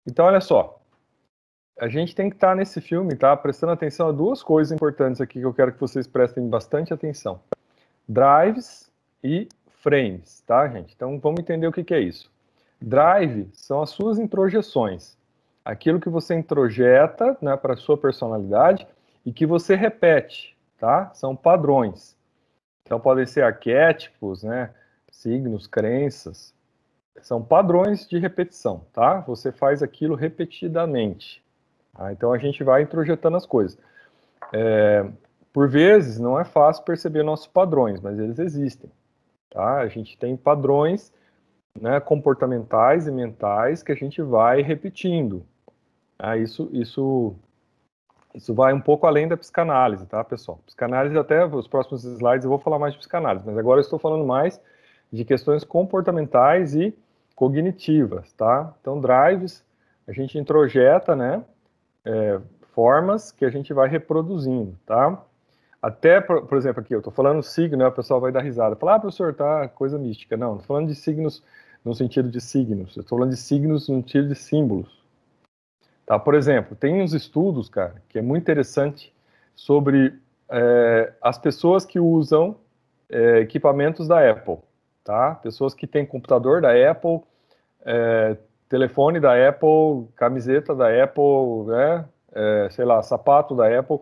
Então, olha só, a gente tem que estar nesse filme, tá? Prestando atenção a duas coisas importantes aqui que eu quero que vocês prestem bastante atenção. Drives e frames, tá, gente? Então, vamos entender o que é isso. Drive são as suas introjeções. Aquilo que você introjeta, né, para a sua personalidade e que você repete, tá? São padrões. Então, podem ser arquétipos, né? Signos, crenças. São padrões de repetição, tá? Você faz aquilo repetidamente. Tá? Então, a gente vai introjetando as coisas. Por vezes, não é fácil perceber nossos padrões, mas eles existem. Tá? A gente tem padrões, né, comportamentais e mentais que a gente vai repetindo. Isso vai um pouco além da psicanálise, tá, pessoal? Psicanálise, até os próximos slides eu vou falar mais de psicanálise, mas agora eu estou falando mais de questões comportamentais e cognitivas, tá? Então, drives, a gente introjeta, né, formas que a gente vai reproduzindo, tá? Até, por exemplo, aqui, eu estou falando signo, né, o pessoal vai dar risada. Falar, professor, tá, coisa mística. Não, estou falando de signos no sentido de signos. Eu estou falando de signos no sentido de símbolos. Tá? Por exemplo, tem uns estudos, cara, que é muito interessante sobre as pessoas que usam equipamentos da Apple, tá? Pessoas que têm computador da Apple, telefone da Apple, camiseta da Apple, né? Sei lá, sapato da Apple.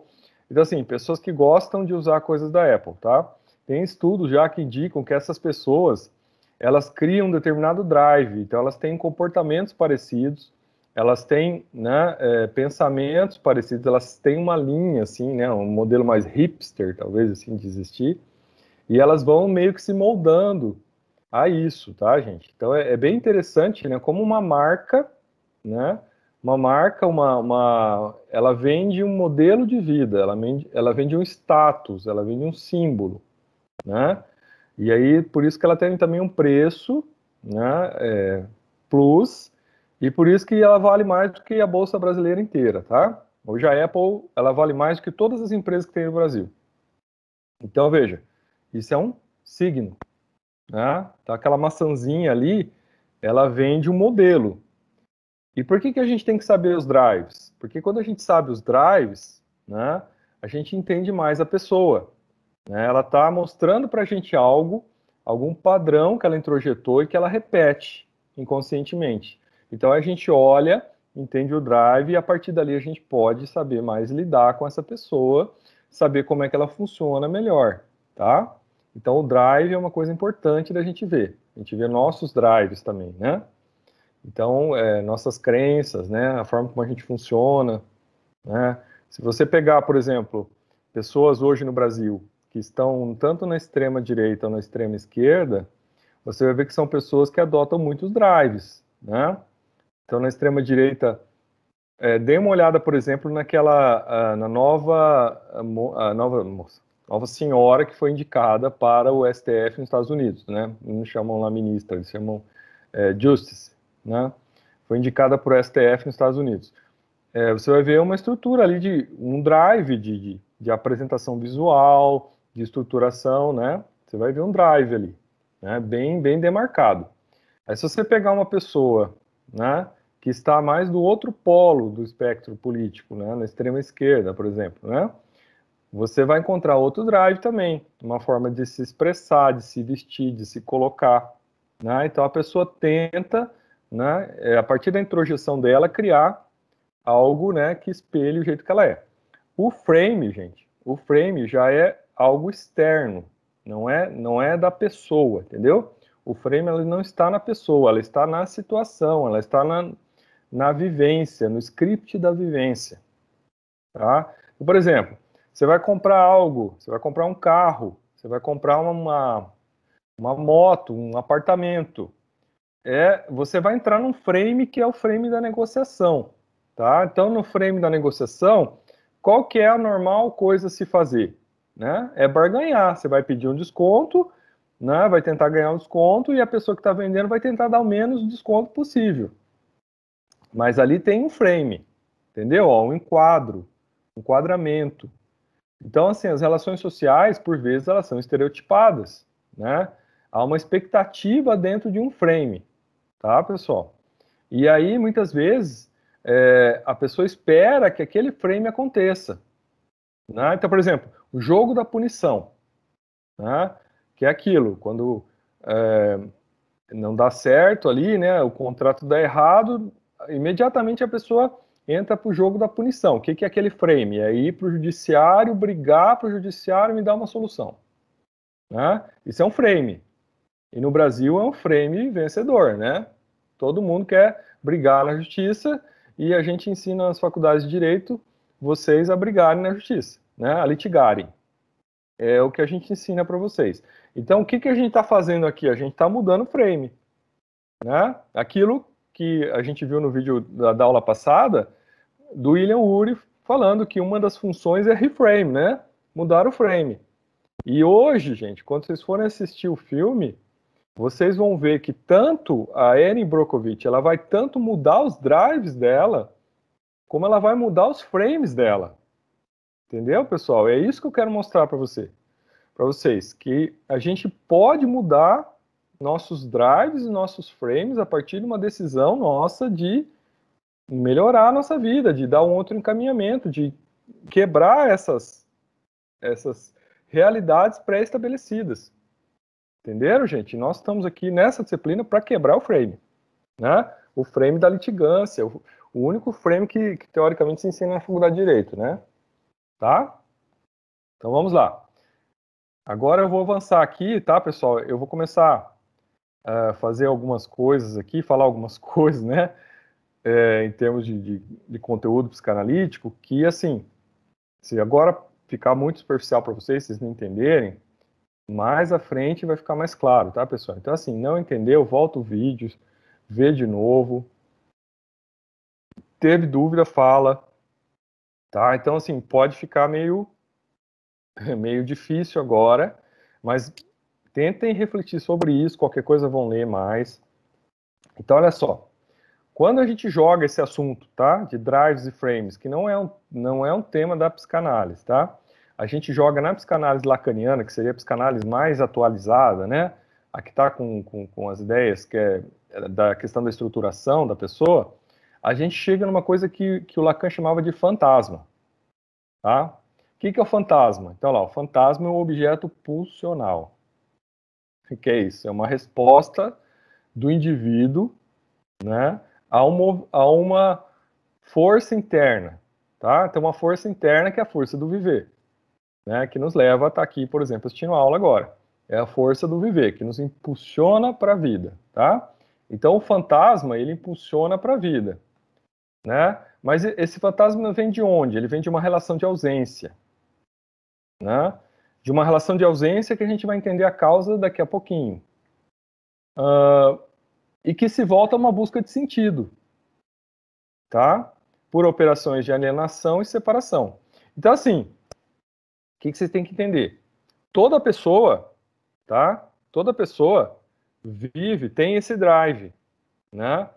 Então, assim, pessoas que gostam de usar coisas da Apple, tá? Tem estudos já que indicam que essas pessoas, elas criam um determinado drive, então elas têm comportamentos parecidos, elas têm, né, pensamentos parecidos, elas têm uma linha, assim, né, um modelo mais hipster, talvez, assim, de existir, e elas vão meio que se moldando a isso, tá, gente? Então é bem interessante, né, como uma marca, né, ela vende um modelo de vida, ela vende um status, ela vende um símbolo, né? E aí, por isso que ela tem também um preço, né, plus, e por isso que ela vale mais do que a Bolsa Brasileira inteira, tá? Hoje a Apple, ela vale mais do que todas as empresas que tem no Brasil. Então, veja, isso é um signo, né? Então, aquela maçãzinha ali, ela vende um modelo. E por que a gente tem que saber os drives? Porque quando a gente sabe os drives, né, a gente entende mais a pessoa. Né? Ela está mostrando para a gente algo, algum padrão que ela introjetou e que ela repete inconscientemente. Então a gente olha, entende o drive e a partir dali a gente pode saber mais lidar com essa pessoa, saber como é que ela funciona melhor, tá? Então o drive é uma coisa importante da gente ver. A gente vê nossos drives também, né? Então, nossas crenças, né? A forma como a gente funciona, né? Se você pegar, por exemplo, pessoas hoje no Brasil que estão tanto na extrema direita ou na extrema esquerda, você vai ver que são pessoas que adotam muitos drives, né? Então, na extrema direita, dê uma olhada, por exemplo, na nova senhora que foi indicada para o STF nos Estados Unidos, né? Não chamam lá ministra, eles chamam Justice, né? Foi indicada por STF nos Estados Unidos. Você vai ver uma estrutura ali de um drive de apresentação visual, de estruturação, né? Você vai ver um drive ali, né? Bem demarcado. Aí se você pegar uma pessoa, né, que está mais do outro polo do espectro político, né, na extrema esquerda, por exemplo, né? Você vai encontrar outro drive também, uma forma de se expressar, de se vestir, de se colocar, né? Então a pessoa tenta, né, a partir da introjeção dela, criar algo, né, que espelhe o jeito que ela é. O frame, gente, o frame já é algo externo, não é da pessoa, entendeu? O frame ela não está na pessoa, ela está na situação, ela está na vivência, no script da vivência, tá? Então, por exemplo, você vai comprar algo, você vai comprar um carro, você vai comprar uma moto, um apartamento, você vai entrar num frame que é o frame da negociação, tá? Então, no frame da negociação, qual que é a normal coisa a se fazer? Né? É barganhar, você vai pedir um desconto, né? Vai tentar ganhar um desconto e a pessoa que está vendendo vai tentar dar o menos desconto possível. Mas ali tem um frame, entendeu? Ó, um enquadramento. Então, assim, as relações sociais, por vezes, elas são estereotipadas, né? Há uma expectativa dentro de um frame, tá, pessoal? E aí, muitas vezes, a pessoa espera que aquele frame aconteça. Né? Então, por exemplo, o jogo da punição, né? Que é aquilo, quando não dá certo ali, né? O contrato dá errado, imediatamente a pessoa entra para o jogo da punição. O que é aquele frame? É ir para o judiciário, brigar para o judiciário me dar uma solução. Né? Isso é um frame. E no Brasil é um frame vencedor, né? Todo mundo quer brigar na justiça e a gente ensina nas faculdades de direito vocês a brigarem na justiça, né? A litigarem. É o que a gente ensina para vocês. Então, o que a gente está fazendo aqui? A gente está mudando o frame, né? Aquilo que a gente viu no vídeo da aula passada, do William Ury, falando que uma das funções é reframe, né? Mudar o frame. E hoje, gente, quando vocês forem assistir o filme, vocês vão ver que tanto a Erin Brockovich, ela vai tanto mudar os drives dela, como ela vai mudar os frames dela. Entendeu, pessoal? É isso que eu quero mostrar para vocês, que a gente pode mudar nossos drives e nossos frames a partir de uma decisão nossa de melhorar a nossa vida, de dar um outro encaminhamento, de quebrar essas realidades pré-estabelecidas. Entenderam, gente? Nós estamos aqui nessa disciplina para quebrar o frame, né? O frame da litigância, o único frame que teoricamente se ensina na faculdade de Direito, né? Tá? Então vamos lá. Agora eu vou avançar aqui, tá, pessoal? Eu vou começar a fazer algumas coisas aqui, falar algumas coisas, né? Em termos de conteúdo psicanalítico, que, assim, se agora ficar muito superficial para vocês não entenderem, mais à frente vai ficar mais claro, tá, pessoal? Então, assim, não entendeu, volta o vídeo, vê de novo. Teve dúvida, fala. Tá? Então, assim, pode ficar meio difícil agora, mas tentem refletir sobre isso, qualquer coisa vão ler mais. Então, olha só. Quando a gente joga esse assunto, tá, de drives e frames, que não é um tema da psicanálise, tá? A gente joga na psicanálise lacaniana, que seria a psicanálise mais atualizada, né? A que está com as ideias que é da questão da estruturação da pessoa, a gente chega numa coisa que o Lacan chamava de fantasma, tá? O que é o fantasma? Então, lá, o fantasma é um objeto pulsional. O que é isso? É uma resposta do indivíduo, né, a uma força interna, tá? Então, uma força interna que é a força do viver, né, que nos leva a estar aqui, por exemplo, assistindo a aula agora. É a força do viver, que nos impulsiona para a vida, tá? Então, o fantasma, ele impulsiona para a vida, né? Mas esse fantasma vem de onde? Ele vem de uma relação de ausência, né? De uma relação de ausência que a gente vai entender a causa daqui a pouquinho. E que se volta a uma busca de sentido, tá? Por operações de alienação e separação. Então, assim, o que vocês têm que entender? Toda pessoa, tá? Toda pessoa tem esse drive, né?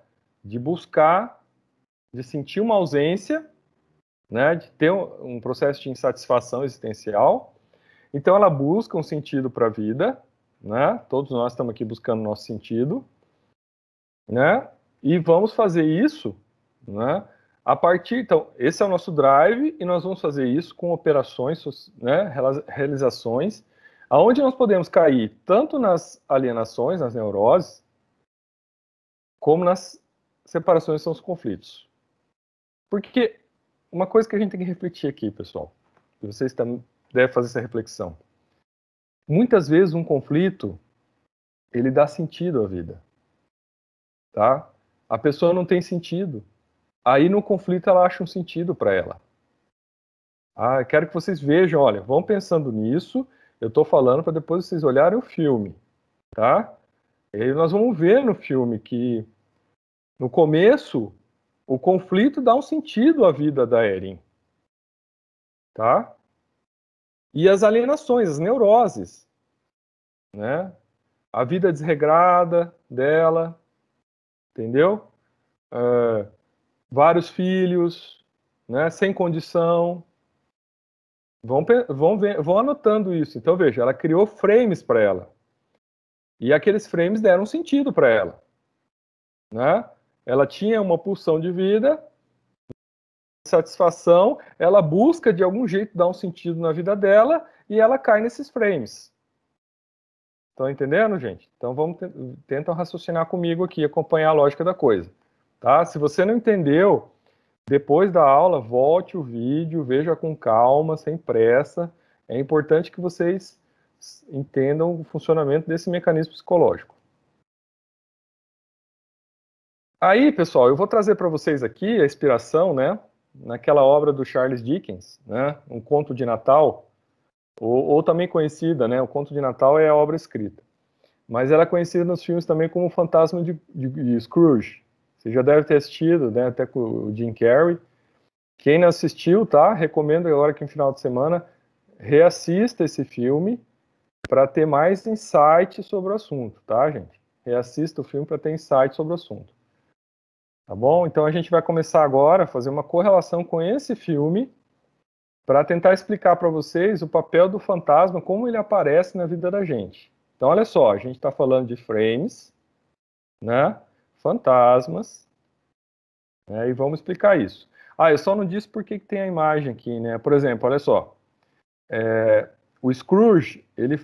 De buscar, de sentir uma ausência, né? De ter um processo de insatisfação existencial. Então, ela busca um sentido para a vida, né? Todos nós estamos aqui buscando nosso sentido, né? E vamos fazer isso, né? A partir, então, esse é o nosso drive e nós vamos fazer isso com operações, né? Realizações, aonde nós podemos cair tanto nas alienações, nas neuroses, como nas separações, são os conflitos. Porque uma coisa que a gente tem que refletir aqui, pessoal, e vocês também devem fazer essa reflexão. Muitas vezes um conflito, ele dá sentido à vida, tá? A pessoa não tem sentido. Aí no conflito ela acha um sentido para ela. Eu quero que vocês vejam, olha, vão pensando nisso, eu estou falando para depois vocês olharem o filme, tá? E aí nós vamos ver no filme que no começo o conflito dá um sentido à vida da Erin, tá? E as alienações, as neuroses, né? A vida desregrada dela, entendeu? Vários filhos, né? Sem condição. Vão anotando isso. Então, veja, ela criou frames para ela. E aqueles frames deram sentido para ela, né? Ela tinha uma pulsão de vida, satisfação, ela busca de algum jeito dar um sentido na vida dela e ela cai nesses frames. Estão entendendo, gente? Então tentam raciocinar comigo aqui, acompanhar a lógica da coisa. Tá? Se você não entendeu, depois da aula, volte o vídeo, veja com calma, sem pressa. É importante que vocês entendam o funcionamento desse mecanismo psicológico. Aí, pessoal, eu vou trazer para vocês aqui a inspiração, né, naquela obra do Charles Dickens, né, Um Conto de Natal, ou também conhecida, né, O Conto de Natal é a obra escrita, mas ela é conhecida nos filmes também como O Fantasma de Scrooge. Você já deve ter assistido, né, até com o Jim Carrey. Quem não assistiu, tá, recomendo agora que no final de semana reassista esse filme para ter mais insight sobre o assunto, tá, gente? Reassista o filme para ter insight sobre o assunto. Tá bom? Então a gente vai começar agora a fazer uma correlação com esse filme para tentar explicar para vocês o papel do fantasma, como ele aparece na vida da gente. Então olha só, a gente está falando de frames, né? Fantasmas, né? E vamos explicar isso. Ah, eu só não disse por que tem a imagem aqui, né? Por exemplo, olha só, o Scrooge, ele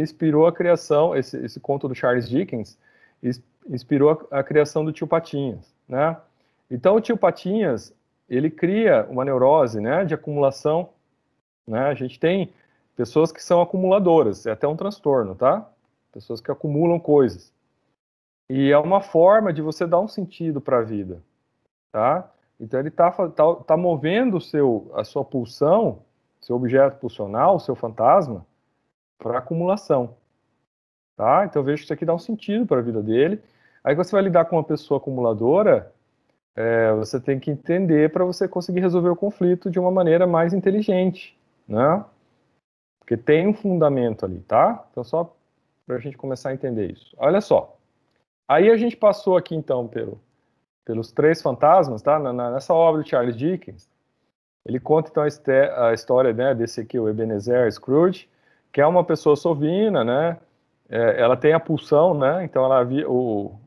inspirou a criação, esse conto do Charles Dickens, inspirou a criação do Tio Patinhas, né? Então o Tio Patinhas, ele cria uma neurose, né, de acumulação, né? A gente tem pessoas que são acumuladoras, é até um transtorno, tá? Pessoas que acumulam coisas. E é uma forma de você dar um sentido para a vida, tá? Então ele tá movendo a sua pulsão, seu objeto pulsional, seu fantasma, para acumulação. Tá? Então eu vejo que isso aqui dá um sentido para a vida dele. Aí você vai lidar com uma pessoa acumuladora, você tem que entender para você conseguir resolver o conflito de uma maneira mais inteligente, né? Porque tem um fundamento ali, tá? Então só para a gente começar a entender isso. Olha só. Aí a gente passou aqui então pelos três fantasmas, tá? Nessa obra de Charles Dickens, ele conta então a história, né, desse aqui, o Ebenezer Scrooge, que é uma pessoa sovina, né? Ela tem a pulsão, né? Então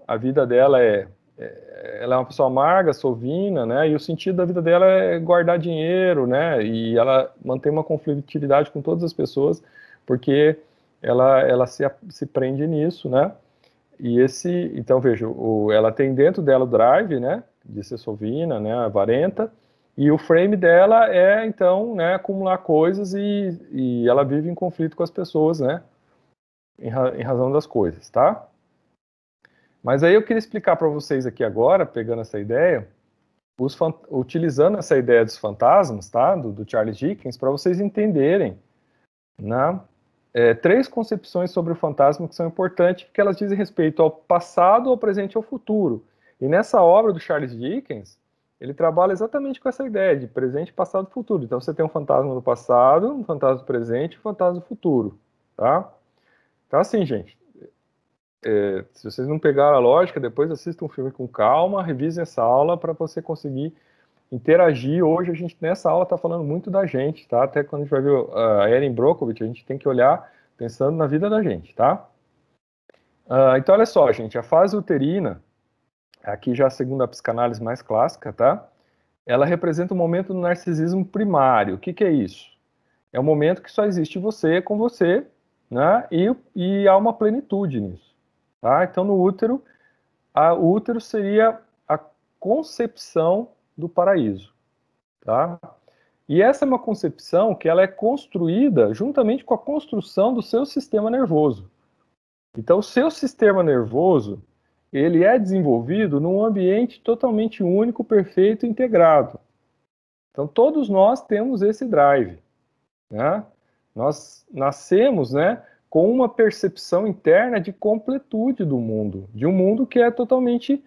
a vida dela ela é uma pessoa amarga, sovina, né? E o sentido da vida dela é guardar dinheiro, né? E ela mantém uma conflitividade com todas as pessoas, porque ela se prende nisso, né? E então veja, ela tem dentro dela o drive, né? De ser sovina, né? Avarenta. E o frame dela é então, né? Acumular coisas e ela vive em conflito com as pessoas, né? Em razão das coisas, tá? Mas aí eu queria explicar para vocês aqui agora, pegando essa ideia, utilizando essa ideia dos fantasmas, tá? Do Charles Dickens, para vocês entenderem, né? Três concepções sobre o fantasma que são importantes, porque elas dizem respeito ao passado, ao presente e ao futuro. E nessa obra do Charles Dickens, ele trabalha exatamente com essa ideia de presente, passado e futuro. Então você tem um fantasma do passado, um fantasma do presente e um fantasma do futuro, tá? Então, assim, gente, se vocês não pegaram a lógica, depois assistam um filme com calma, revisem essa aula para você conseguir interagir. Hoje, a gente, nessa aula, está falando muito da gente, tá? Até quando a gente vai ver a Erin Brockovich, a gente tem que olhar pensando na vida da gente, tá? Então, olha só, gente, a fase uterina, aqui já a segunda psicanálise mais clássica, tá? Ela representa o momento do narcisismo primário. O que é isso? É um momento que só existe você com você, né? E há uma plenitude nisso. Tá? Então, no útero, o útero seria a concepção do paraíso. Tá? E essa é uma concepção que ela é construída juntamente com a construção do seu sistema nervoso. Então, o seu sistema nervoso, ele é desenvolvido num ambiente totalmente único, perfeito e integrado. Então, todos nós temos esse drive. Né? Nós nascemos, né, com uma percepção interna de completude do mundo, de um mundo que é totalmente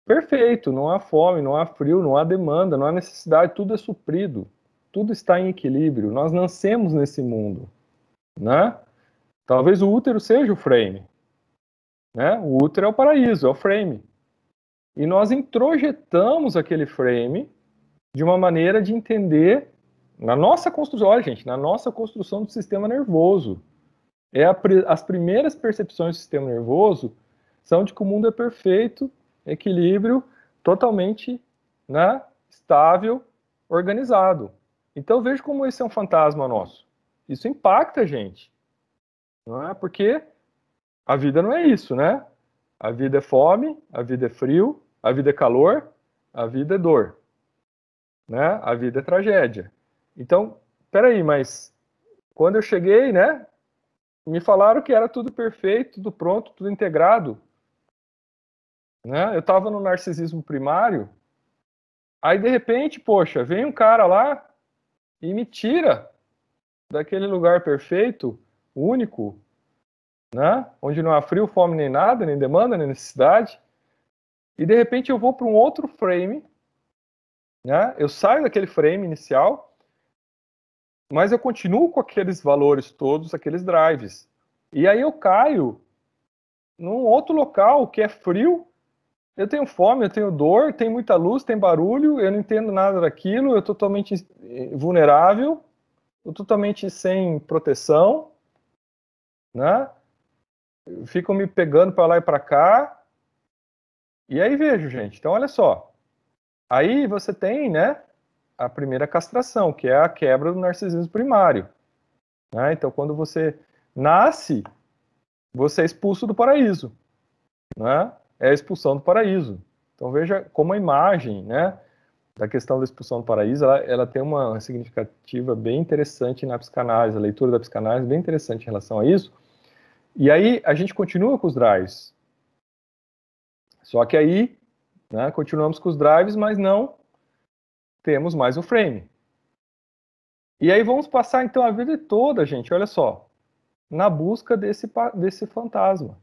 perfeito, não há fome, não há frio, não há demanda, não há necessidade, tudo é suprido, tudo está em equilíbrio, nós nascemos nesse mundo, né? Talvez o útero seja o frame, né? O útero é o paraíso, é o frame. E nós introjetamos aquele frame de uma maneira de entender na nossa construção, olha gente, na nossa construção do sistema nervoso. As primeiras percepções do sistema nervoso são de que o mundo é perfeito, equilíbrio, totalmente, né, estável organizado. Então veja como esse é um fantasma nosso. Isso impacta a gente, não é? Porque a vida não é isso, né? A vida é fome, a vida é frio, a vida é calor, a vida é dor, né? A vida é tragédia. Então, peraí, mas quando eu cheguei, né? Me falaram que era tudo perfeito, tudo pronto, tudo integrado, né? Eu estava no narcisismo primário, aí de repente, poxa, vem um cara lá e me tira daquele lugar perfeito, único, né? Onde não há frio, fome nem nada, nem demanda, nem necessidade. E de repente eu vou para um outro frame, né? Eu saio daquele frame inicial, mas eu continuo com aqueles valores todos, aqueles drives. E aí eu caio num outro local que é frio. Eu tenho fome, eu tenho dor, tem muita luz, tem barulho, eu não entendo nada daquilo, eu tô totalmente vulnerável, eu tô totalmente sem proteção, né? Ficam me pegando para lá e para cá. E aí vejo, gente. Então olha só. Aí você tem, né, a primeira castração, que é a quebra do narcisismo primário, né? Então quando você nasce, você é expulso do paraíso, né? É a expulsão do paraíso. Então veja como a imagem, né, da questão da expulsão do paraíso, ela tem uma significativa bem interessante na psicanálise, a leitura da psicanálise bem interessante em relação a isso. E aí a gente continua com os drives. Só que aí, né, continuamos com os drives, mas não temos mais o frame. E aí vamos passar então a vida toda, gente, olha só, na busca desse fantasma,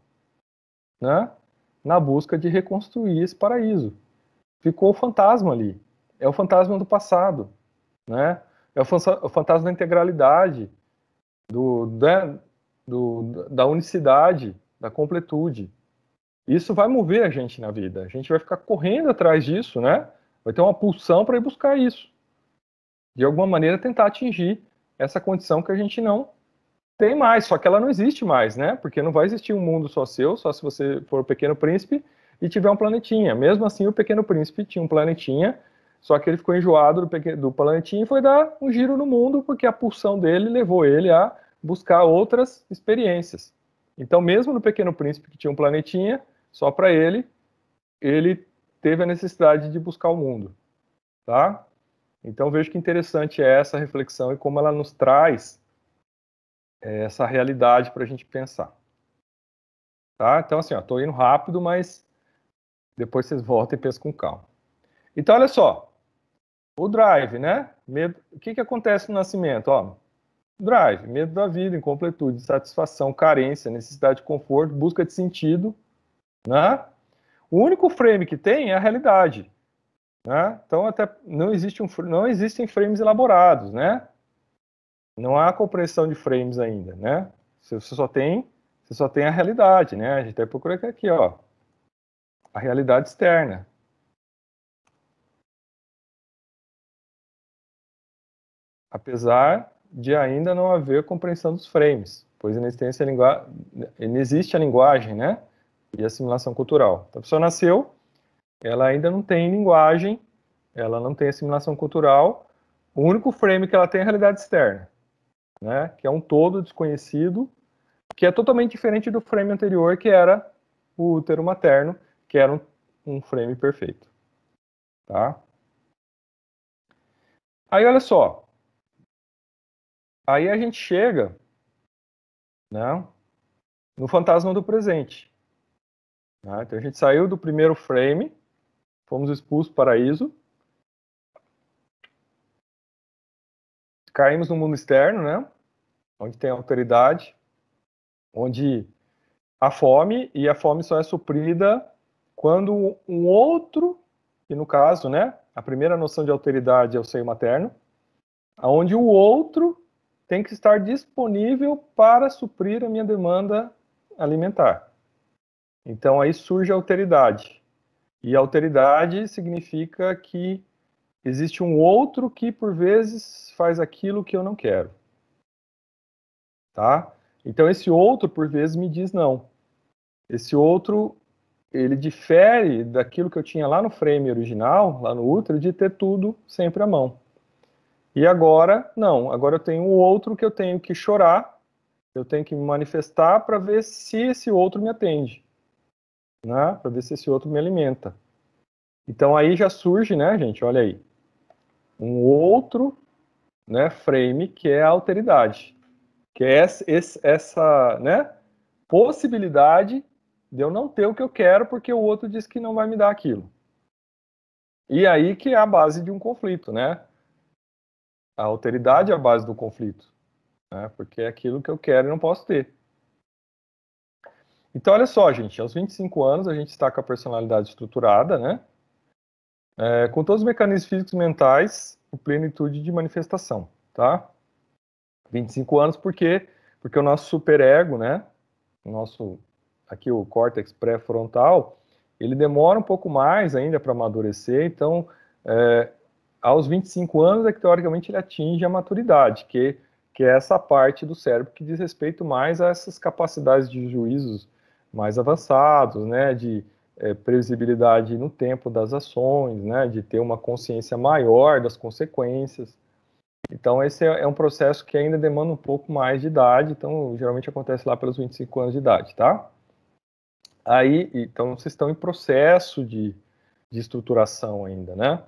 né? Na busca de reconstruir esse paraíso. Ficou o fantasma ali. É o fantasma do passado, né? É o fantasma da integralidade, da unicidade, da completude. Isso vai mover a gente na vida. A gente vai ficar correndo atrás disso, né? Vai ter uma pulsão para ir buscar isso. De alguma maneira tentar atingir essa condição que a gente não tem mais, só que ela não existe mais, né? Porque não vai existir um mundo só seu, só se você for o Pequeno Príncipe e tiver um planetinha. Mesmo assim, o Pequeno Príncipe tinha um planetinha, só que ele ficou enjoado do planetinha e foi dar um giro no mundo, porque a pulsão dele levou ele a buscar outras experiências. Então, mesmo no Pequeno Príncipe, que tinha um planetinha, só para ele teve a necessidade de buscar o mundo, tá? Então, vejo que interessante é essa reflexão e como ela nos traz essa realidade para a gente pensar. Tá? Então, assim, estou indo rápido, mas depois vocês voltam e pensam com calma. Então, olha só, o drive, né? Medo, o que acontece no nascimento? Ó, drive, medo da vida, incompletude, insatisfação, carência, necessidade de conforto, busca de sentido, né? O único frame que tem é a realidade, né? Então, até não existem frames elaborados, né? Não há compreensão de frames ainda, né? Você só tem a realidade, né? A gente até procura aqui, ó, a realidade externa. Apesar de ainda não haver compreensão dos frames, pois ainda existe a linguagem, né? E a assimilação cultural. Então, a pessoa nasceu, ela ainda não tem linguagem, ela não tem assimilação cultural, o único frame que ela tem é a realidade externa, né? Que é um todo desconhecido, que é totalmente diferente do frame anterior, que era o útero materno, que era um frame perfeito, tá? Aí, olha só, aí a gente chega, né, no fantasma do presente, né? Então a gente saiu do primeiro frame, fomos expulsos do paraíso, caímos no mundo externo, né, onde tem autoridade, onde há fome, e a fome só é suprida quando um outro, e no caso, né, a primeira noção de alteridade é o seio materno, onde o outro tem que estar disponível para suprir a minha demanda alimentar. Então aí surge a alteridade. E a alteridade significa que existe um outro que por vezes faz aquilo que eu não quero. Tá? Então esse outro por vezes me diz não. Esse outro, ele difere daquilo que eu tinha lá no frame original, lá no útero, de ter tudo sempre à mão. E agora, não. Agora eu tenho um outro que eu tenho que chorar, eu tenho que me manifestar para ver se esse outro me atende, né? Para ver se esse outro me alimenta. Então aí já surge, né, gente, olha aí, um outro, né, frame que é a alteridade, que é essa, né, possibilidade de eu não ter o que eu quero porque o outro diz que não vai me dar aquilo. E aí que é a base de um conflito, né? A alteridade é a base do conflito, né? Porque é aquilo que eu quero e não posso ter. Então, olha só, gente, aos 25 anos a gente está com a personalidade estruturada, né? Com todos os mecanismos físicos e mentais, em plenitude de manifestação, tá? 25 anos porque o nosso superego, né? O nosso, aqui o córtex pré-frontal, ele demora um pouco mais ainda para amadurecer, então, aos 25 anos é que, teoricamente, ele atinge a maturidade, que é essa parte do cérebro que diz respeito mais a essas capacidades de juízos mais avançados, né, de previsibilidade no tempo das ações, né, de ter uma consciência maior das consequências. Então, esse é um processo que ainda demanda um pouco mais de idade, então, geralmente acontece lá pelos 25 anos de idade, tá? Aí, então, vocês estão em processo de estruturação ainda, né?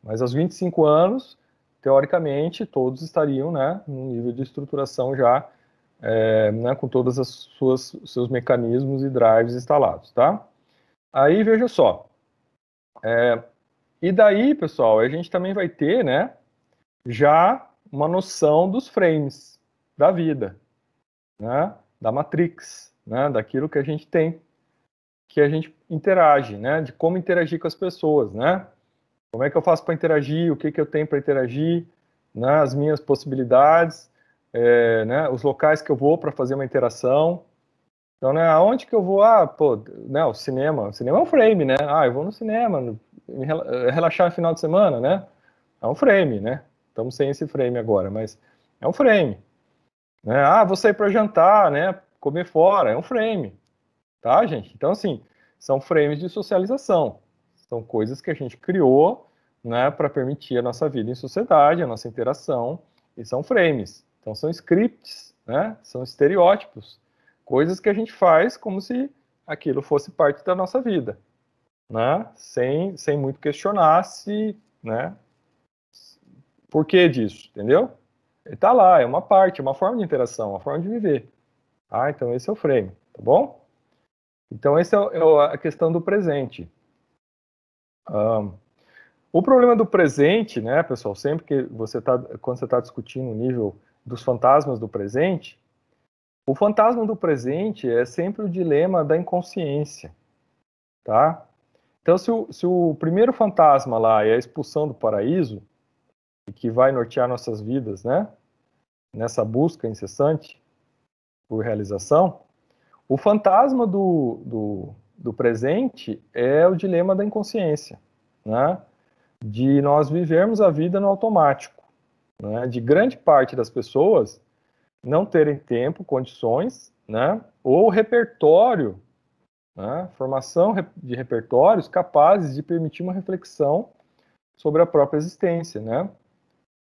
Mas aos 25 anos, teoricamente, todos estariam, né, num nível de estruturação já, né, com todos os seus mecanismos e drives instalados, tá? Aí, veja só. E daí, pessoal, a gente também vai ter, né, já uma noção dos frames da vida, né, da matrix, né, daquilo que a gente tem, que a gente interage, né, de como interagir com as pessoas, né? Como é que eu faço para interagir? O que eu tenho para interagir? Né, as minhas possibilidades, né, os locais que eu vou para fazer uma interação. Então, né, aonde que eu vou? Ah, pô, né, o cinema. O cinema é um frame, né? Ah, eu vou no cinema, relaxar no final de semana, né? É um frame, né? Estamos sem esse frame agora, mas é um frame. Né? Ah, vou sair para jantar, né? Comer fora, é um frame. Tá, gente? Então, assim, são frames de socialização. São coisas que a gente criou, né, para permitir a nossa vida em sociedade, a nossa interação, e são frames. Então, são scripts, né? São estereótipos. Coisas que a gente faz como se aquilo fosse parte da nossa vida, né? Sem muito questionar se, né? Por que disso, entendeu? Ele tá lá, é uma parte, é uma forma de interação, uma forma de viver. Ah, então esse é o frame, tá bom? Então, essa é a questão do presente. O problema do presente, né, pessoal, sempre que quando você está discutindo o nível dos fantasmas do presente, o fantasma do presente é sempre o dilema da inconsciência, tá? Então, se o primeiro fantasma lá é a expulsão do paraíso, que vai nortear nossas vidas, né, nessa busca incessante por realização, o fantasma do presente é o dilema da inconsciência, né? De nós vivermos a vida no automático, né? De grande parte das pessoas não terem tempo, condições, né? Ou repertório, né? Formação de repertórios capazes de permitir uma reflexão sobre a própria existência, né?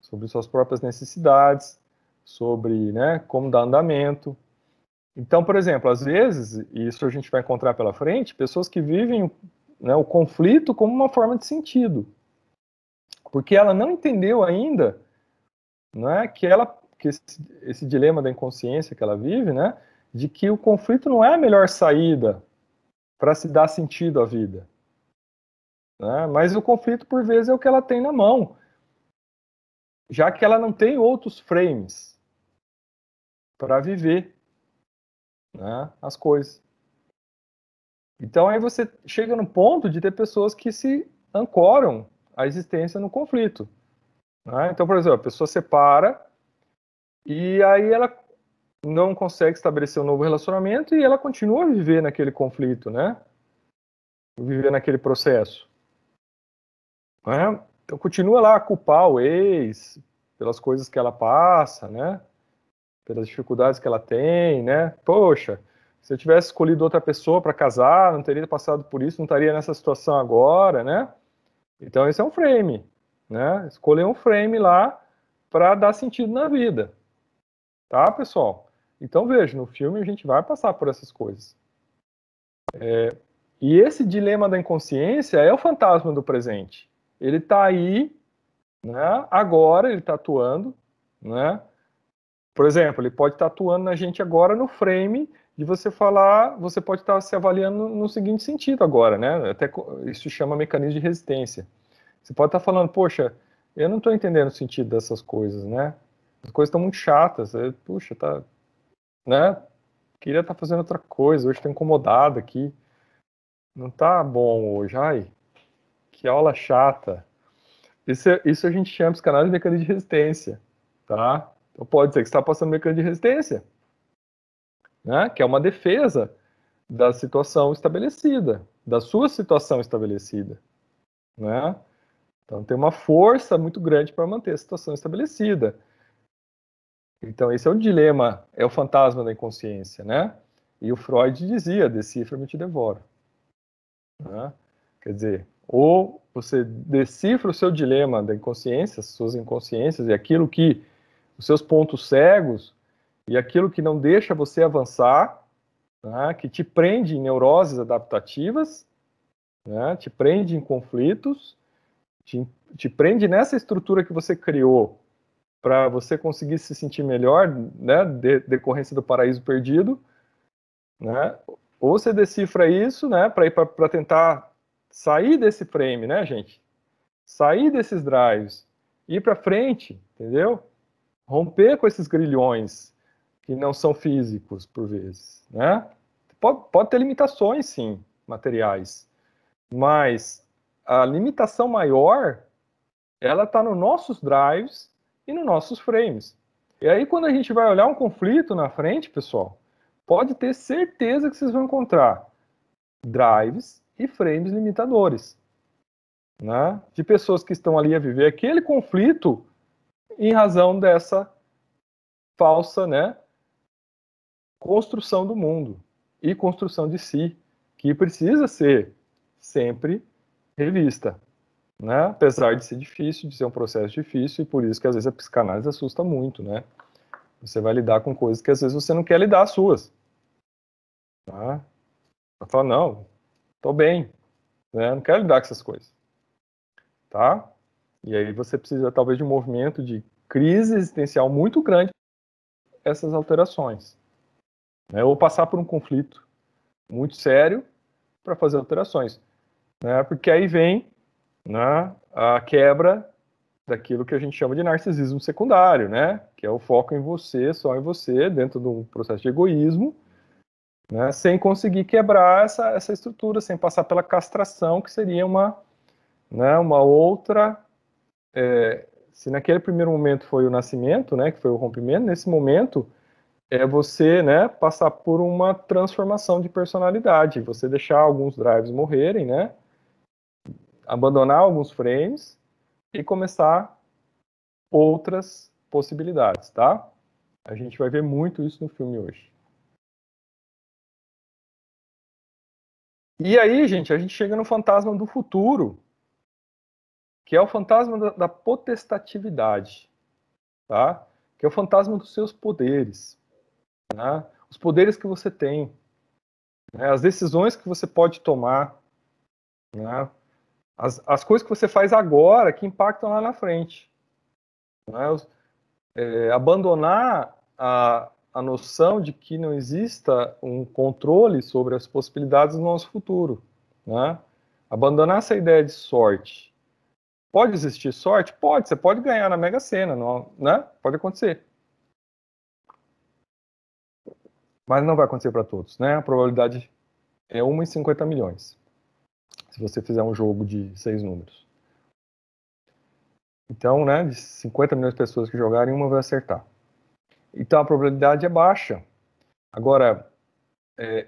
Sobre suas próprias necessidades, sobre, né, como dar andamento. Então, por exemplo, às vezes, e isso a gente vai encontrar pela frente, pessoas que vivem, né, o conflito como uma forma de sentido, porque ela não entendeu ainda, né, que esse dilema da inconsciência que ela vive, né, de que o conflito não é a melhor saída para se dar sentido à vida, né, mas o conflito por vezes é o que ela tem na mão, já que ela não tem outros frames para viver, né, as coisas. Então aí você chega no ponto de ter pessoas que se ancoram à existência no conflito, né? Então, por exemplo, a pessoa separa e aí ela não consegue estabelecer um novo relacionamento e ela continua a viver naquele conflito, né? Viver naquele processo, né? Então continua lá a culpar o ex pelas coisas que ela passa, né? Pelas dificuldades que ela tem, né? Poxa, se eu tivesse escolhido outra pessoa para casar, não teria passado por isso, não estaria nessa situação agora, né? Então esse é um frame, né? Escolher um frame lá para dar sentido na vida. Tá, pessoal? Então, veja, no filme a gente vai passar por essas coisas. E esse dilema da inconsciência é o fantasma do presente. Ele está aí, né? Agora ele está atuando, né? Por exemplo, ele pode estar atuando na gente agora no frame de você falar, você pode estar se avaliando no seguinte sentido agora, né? Até isso chama mecanismo de resistência. Você pode estar falando, poxa, eu não estou entendendo o sentido dessas coisas, né? As coisas estão muito chatas. Puxa, tá, né? Queria estar fazendo outra coisa. Hoje estou incomodado aqui. Não tá bom hoje. Ai, que aula chata. Isso a gente chama os canais de mecanismo de resistência, tá? Então pode ser que você está passando mecanismo de resistência, né? Que é uma defesa da situação estabelecida, da sua situação estabelecida, né? Então tem uma força muito grande para manter a situação estabelecida. Então esse é o dilema, é o fantasma da inconsciência, né? E o Freud dizia, decifra-me e te devoro. Né? Quer dizer, ou você decifra o seu dilema da inconsciência, suas inconsciências e aquilo que, os seus pontos cegos e aquilo que não deixa você avançar, né? Que te prende em neuroses adaptativas, né? Te prende em conflitos, te prende nessa estrutura que você criou para você conseguir se sentir melhor, né? Decorrência do paraíso perdido, né? Ou você decifra isso, né? Para tentar sair desse frame, né, gente? Sair desses drives, ir para frente, entendeu? Romper com esses grilhões que não são físicos, por vezes, né? Pode ter limitações, sim, materiais, mas a limitação maior, ela está nos nossos drives e nos nossos frames. E aí, quando a gente vai olhar um conflito na frente, pessoal, pode ter certeza que vocês vão encontrar drives e frames limitadores, né? De pessoas que estão ali a viver aquele conflito em razão dessa falsa, né, construção do mundo e construção de si, que precisa ser sempre revista, né? Apesar de ser difícil, de ser um processo difícil, e por isso que às vezes a psicanálise assusta muito, né? Você vai lidar com coisas que às vezes você não quer lidar as suas, tá? Vai falar, não, tô bem, né? Não quero lidar com essas coisas, tá? E aí você precisa talvez de um movimento de crise existencial muito grande para essas alterações, né? Ou passar por um conflito muito sério para fazer alterações, né? Porque aí vem, né, a quebra daquilo que a gente chama de narcisismo secundário, né? Que é o foco em você, só em você, dentro de um processo de egoísmo, né? Sem conseguir quebrar essa estrutura, sem passar pela castração, que seria uma outra. Se naquele primeiro momento foi o nascimento, né, que foi o rompimento, nesse momento é você, né, passar por uma transformação de personalidade, você deixar alguns drives morrerem, né, abandonar alguns frames e começar outras possibilidades, tá? A gente vai ver muito isso no filme hoje. E aí, gente, a gente chega no fantasma do futuro, que é o fantasma da potestatividade, tá? Que é o fantasma dos seus poderes, né? Os poderes que você tem, né? As decisões que você pode tomar, né? As coisas que você faz agora que impactam lá na frente, né? Abandonar a noção de que não exista um controle sobre as possibilidades do nosso futuro, né? Abandonar essa ideia de sorte. Pode existir sorte? Pode, você pode ganhar na Mega Sena, não, né? Pode acontecer. Mas não vai acontecer para todos, né? A probabilidade é 1 em 50 milhões, se você fizer um jogo de 6 números. Então, né, de 50 milhões de pessoas que jogarem, uma vai acertar. Então, a probabilidade é baixa. Agora,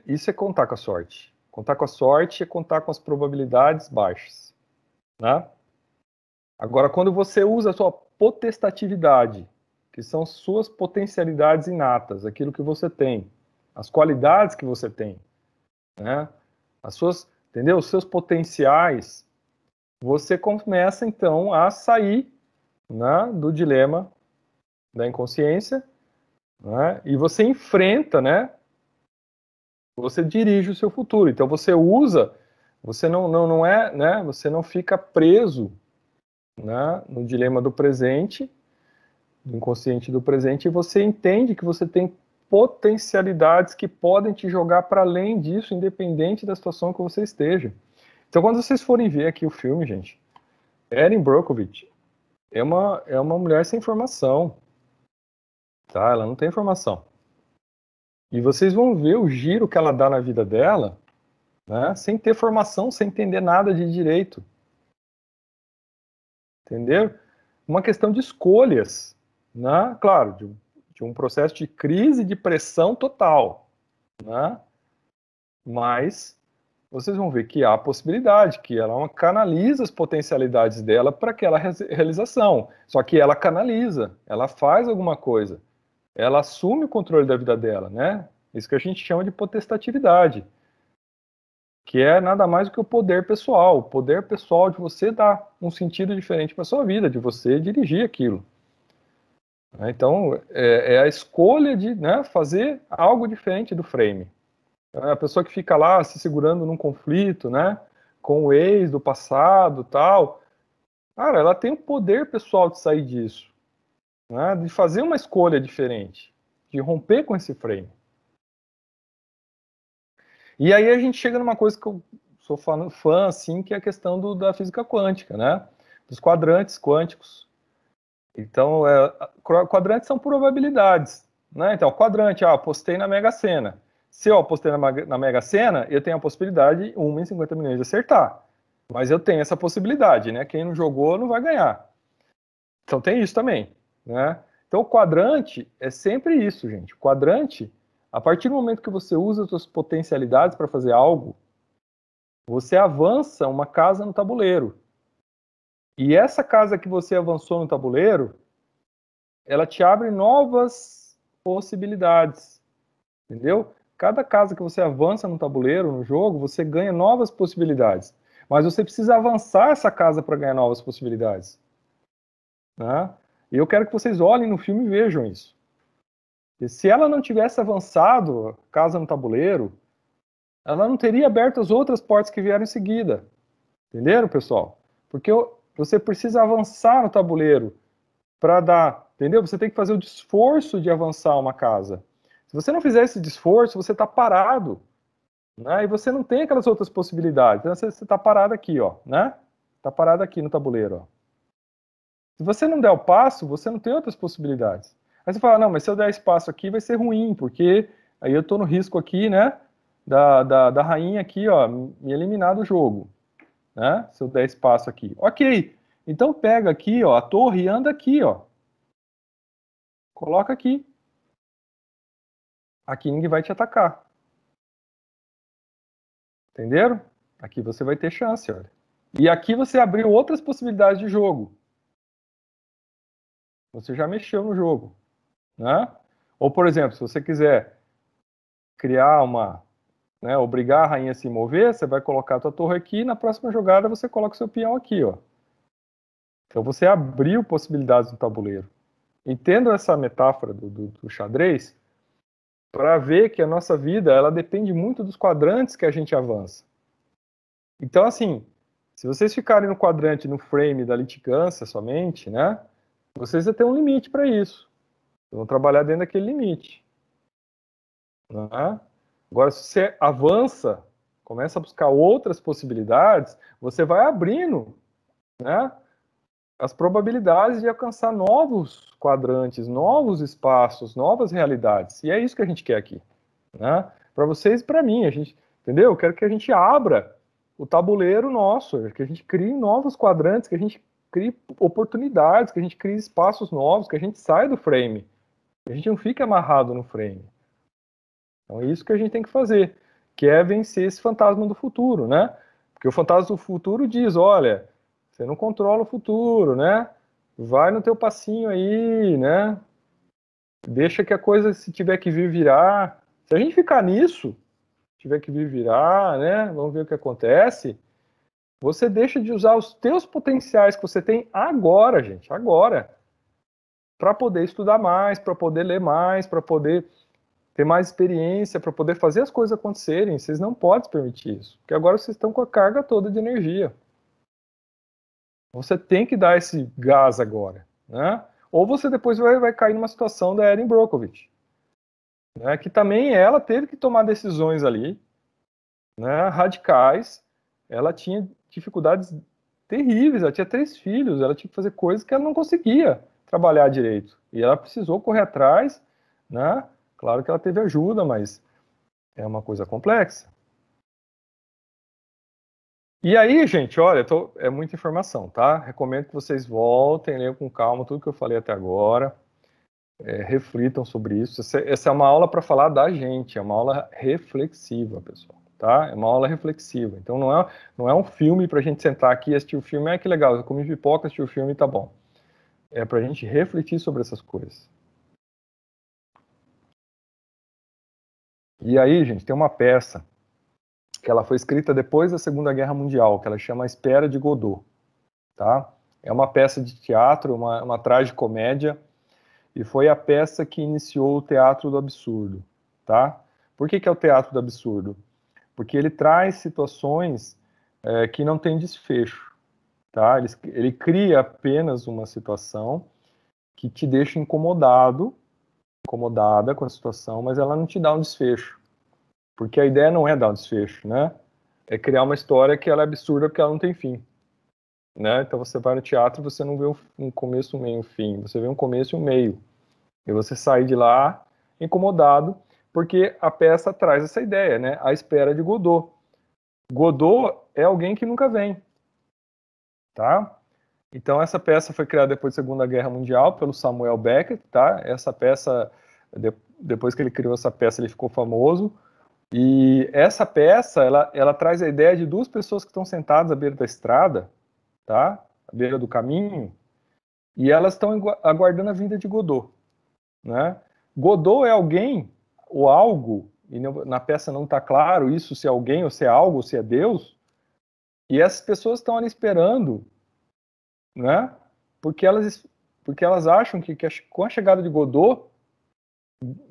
isso é contar com a sorte. Contar com a sorte é contar com as probabilidades baixas, né? Agora, quando você usa a sua potestatividade, que são suas potencialidades inatas, aquilo que você tem, as qualidades que você tem, né? As suas, entendeu? Os seus potenciais, você começa então a sair, né, do dilema da inconsciência, né? E você enfrenta, né? Você dirige o seu futuro. Então você usa, você não é, né? Você não fica preso, né, no dilema do presente, do inconsciente do presente, e você entende que você tem potencialidades que podem te jogar para além disso, independente da situação que você esteja. Então, quando vocês forem ver aqui o filme, gente, Erin Brockovich é uma mulher sem formação, tá? Ela não tem formação. E vocês vão ver o giro que ela dá na vida dela, né, sem ter formação, sem entender nada de direito. Entendeu? Uma questão de escolhas, né? Claro, de um processo de crise, de pressão total, né? Mas vocês vão ver que há a possibilidade, que ela canaliza as potencialidades dela para aquela realização. Só que ela canaliza, ela faz alguma coisa, ela assume o controle da vida dela, né? Isso que a gente chama de potestatividade, que é nada mais do que o poder pessoal. O poder pessoal de você dar um sentido diferente para sua vida, de você dirigir aquilo. Então, é a escolha de, né, fazer algo diferente do frame. A pessoa que fica lá se segurando num conflito, né, com o ex do passado, tal, cara, ela tem o poder pessoal de sair disso, né, de fazer uma escolha diferente, de romper com esse frame. E aí a gente chega numa coisa que eu sou fã, assim, que é a questão da física quântica, né, dos quadrantes quânticos. Então, quadrantes são probabilidades, né? Então, quadrante, apostei na Mega Sena. Se eu apostei na Mega Sena, eu tenho a possibilidade, 1 em 50 milhões, de acertar. Mas eu tenho essa possibilidade, né? Quem não jogou não vai ganhar. Então, tem isso também, né? Então, o quadrante é sempre isso, gente. O quadrante, a partir do momento que você usa as suas potencialidades para fazer algo, você avança uma casa no tabuleiro. E essa casa que você avançou no tabuleiro, ela te abre novas possibilidades, entendeu? Cada casa que você avança no tabuleiro, no jogo, você ganha novas possibilidades. Mas você precisa avançar essa casa para ganhar novas possibilidades, né? E eu quero que vocês olhem no filme e vejam isso. E se ela não tivesse avançado a casa no tabuleiro, ela não teria aberto as outras portas que vieram em seguida. Entenderam, pessoal? Porque você precisa avançar no tabuleiro para dar, entendeu? Você tem que fazer o esforço de avançar uma casa. Se você não fizer esse esforço, você está parado, né? E você não tem aquelas outras possibilidades. Então, você está parado aqui, ó, né? Está parado aqui no tabuleiro, ó. Se você não der o passo, você não tem outras possibilidades. Aí você fala, não, mas se eu der espaço aqui vai ser ruim, porque aí eu estou no risco aqui, né? Da rainha aqui, ó, me eliminar do jogo, né? Se eu der espaço aqui. Ok, então pega aqui, ó, a torre e anda aqui, ó. Coloca aqui. Aqui ninguém vai te atacar. Entenderam? Aqui você vai ter chance, olha. E aqui você abriu outras possibilidades de jogo. Você já mexeu no jogo, né? Ou, por exemplo, se você quiser criar uma, né, obrigar a rainha a se mover, você vai colocar a tua torre aqui, e na próxima jogada você coloca o seu peão aqui, ó. Então você abriu possibilidades no tabuleiro. Entendo essa metáfora do xadrez para ver que a nossa vida, ela depende muito dos quadrantes que a gente avança. Então, assim, se vocês ficarem no quadrante, no frame da litigância somente, né, vocês vão ter um limite para isso. Vão trabalhar dentro daquele limite. Né? Agora, se você avança, começa a buscar outras possibilidades, você vai abrindo, né, as probabilidades de alcançar novos quadrantes, novos espaços, novas realidades. E é isso que a gente quer aqui. Né? Para vocês e para mim, a gente, entendeu? Eu quero que a gente abra o tabuleiro nosso, que a gente crie novos quadrantes, que a gente crie oportunidades, que a gente crie espaços novos, que a gente saia do frame, que a gente não fique amarrado no frame. Então é isso que a gente tem que fazer, que é vencer esse fantasma do futuro, né? Porque o fantasma do futuro diz, olha, você não controla o futuro, né? Vai no teu passinho aí, né? Deixa que a coisa, se tiver que vir, virar. Se a gente ficar nisso, tiver que vir virar, né? Vamos ver o que acontece. Você deixa de usar os teus potenciais que você tem agora, gente, agora. para poder estudar mais, para poder ler mais, para poder ter mais experiência, para poder fazer as coisas acontecerem. Vocês não podem se permitir isso, porque agora vocês estão com a carga toda de energia. Você tem que dar esse gás agora, né? Ou você depois vai cair numa situação da Erin Brockovich, né? Que também ela teve que tomar decisões ali, né? Radicais. Ela tinha dificuldades terríveis, ela tinha 3 filhos, ela tinha que fazer coisas que ela não conseguia trabalhar direito. E ela precisou correr atrás, né? Claro que ela teve ajuda, mas é uma coisa complexa. E aí, gente, olha, é muita informação, tá? Recomendo que vocês voltem, leiam com calma tudo que eu falei até agora, reflitam sobre isso. Essa é uma aula para falar da gente, é uma aula reflexiva, pessoal, tá? É uma aula reflexiva. Então não é um filme para a gente sentar aqui e assistir o filme, que legal, eu comi pipoca, assisti o filme e tá bom. É para a gente refletir sobre essas coisas. E aí, gente, tem uma peça que ela foi escrita depois da Segunda Guerra Mundial, que ela chama A Espera de Godot, tá? É uma peça de teatro, uma tragicomédia, e foi a peça que iniciou o teatro do absurdo, tá? Por que é o teatro do absurdo? Porque ele traz situações que não tem desfecho, tá? Ele cria apenas uma situação que te deixa incomodada com a situação, mas ela não te dá um desfecho. Porque a ideia não é dar um desfecho, né? É criar uma história que ela é absurda porque ela não tem fim, né? Então você vai no teatro e você não vê um começo, um meio, um fim. Você vê um começo e um meio. E você sai de lá incomodado porque a peça traz essa ideia, né? A espera de Godot. Godot é alguém que nunca vem, tá? Então essa peça foi criada depois da Segunda Guerra Mundial pelo Samuel Beckett, tá? Essa peça, depois que ele criou essa peça, ele ficou famoso. E essa peça, ela traz a ideia de 2 pessoas que estão sentadas à beira da estrada, tá? À beira do caminho, e elas estão aguardando a vinda de Godot, né? Godot é alguém ou algo, e na peça não está claro isso, se é alguém ou se é algo, ou se é Deus, e essas pessoas estão ali esperando, né? Porque elas acham que com a chegada de Godot,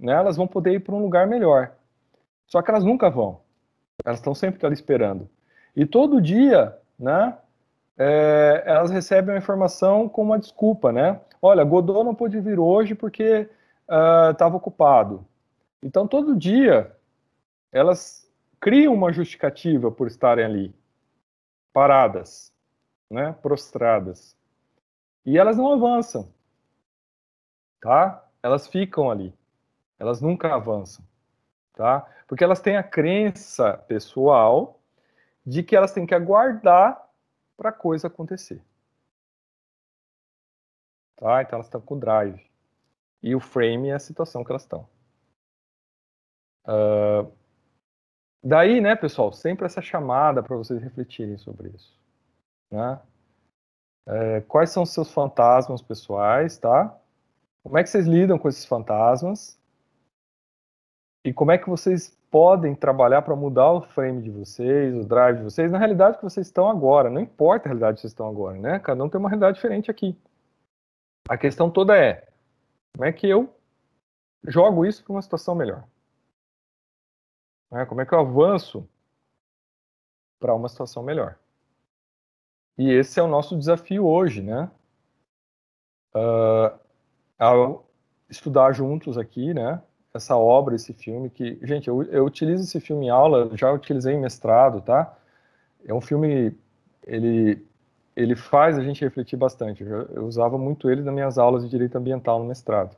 né, elas vão poder ir para um lugar melhor. Só que elas nunca vão. Elas estão sempre ali esperando. E todo dia, né, elas recebem a informação com uma desculpa, né? Olha, Godot não pôde vir hoje porque estava ocupado. Então, todo dia, elas criam uma justificativa por estarem ali, paradas, né, prostradas. E elas não avançam, tá? Elas ficam ali. Elas nunca avançam, tá? Porque elas têm a crença pessoal de que elas têm que aguardar para a coisa acontecer. Tá? Então elas estão com o drive. E o frame é a situação que elas estão. Daí, né, pessoal, sempre essa chamada para vocês refletirem sobre isso. Né? Quais são os seus fantasmas pessoais, tá? Como é que vocês lidam com esses fantasmas? E como é que vocês podem trabalhar para mudar o frame de vocês, o drive de vocês, na realidade que vocês estão agora. Não importa a realidade que vocês estão agora, né? Cada um tem uma realidade diferente aqui. A questão toda é, como é que eu jogo isso para uma situação melhor? Né? Como é que eu avanço para uma situação melhor? E esse é o nosso desafio hoje, né? Ao estudar juntos aqui, né? Essa obra, esse filme que, gente, eu utilizo esse filme em aula, já utilizei em mestrado, tá? É um filme, ele faz a gente refletir bastante. Eu usava muito ele nas minhas aulas de direito ambiental no mestrado.